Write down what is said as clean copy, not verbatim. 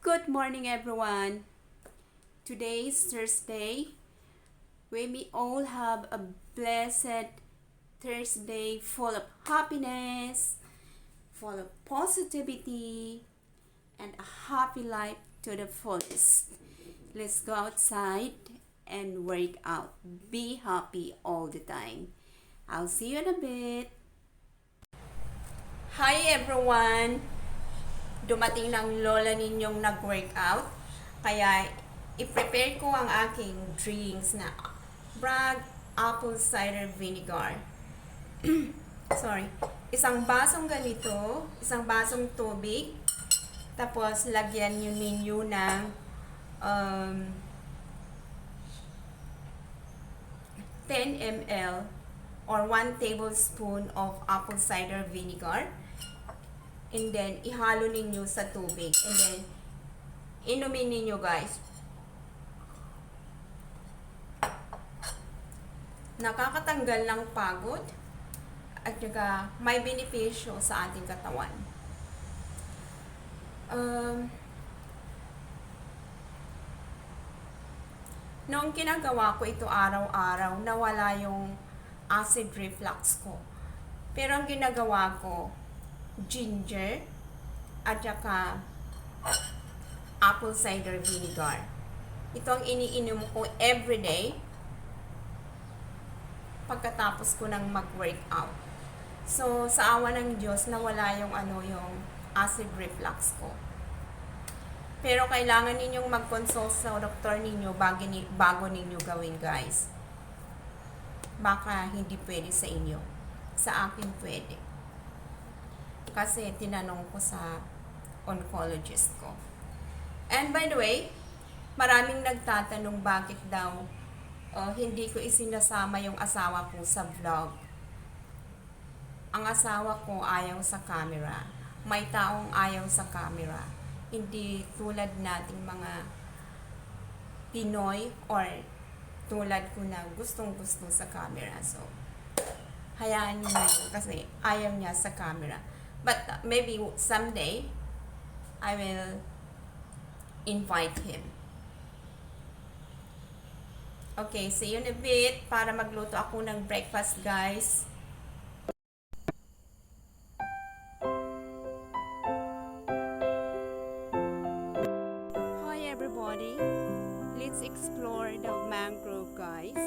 Good morning, everyone. Today is Thursday. We may all have a blessed Thursday full of happiness, full of positivity, and a happy life to the fullest. Let's go outside and work out. Be happy all the time. I'll see you in a bit. Hi, everyone! Dumating na ang lola ninyong nag-workout. Kaya, i-prepare ko ang aking drinks na brag apple cider vinegar. Sorry. Isang basong ganito, isang basong tubig, tapos lagyan nyo ninyo ng 10 ml or 1 tablespoon of apple cider vinegar. And then, ihalo ninyo sa tubig. And then, inumin ninyo, guys. Nakakatanggal ng pagod. At saka, may benepisyo sa ating katawan. Noong kinagawa ko ito araw-araw, nawala yung acid reflux ko. Pero ang ginagawa ko, ginger at saka apple cider vinegar. Ito ang iniinom ko everyday pagkatapos ko ng mag-workout. So, sa awa ng Diyos, nawala yung yung acid reflux ko. Pero kailangan ninyong mag-consult sa doktor ninyo bago ninyo gawin, guys. Baka hindi pwede sa inyo. Sa akin pwede. Kasi tinanong ko sa oncologist ko. And by the way, maraming nagtatanong bakit daw hindi ko isinasama yung asawa ko sa vlog. Ang asawa ko ayaw sa camera. May taong ayaw sa camera. Hindi tulad nating mga Pinoy or tulad ko na gustong-gusto sa camera. So, hayaan niyo na yun kasi ayaw niya sa camera. But maybe someday, I will invite him. Okay, see you in a bit para magluto ako ng breakfast, guys. Hi, everybody. Let's explore the mangrove, guys.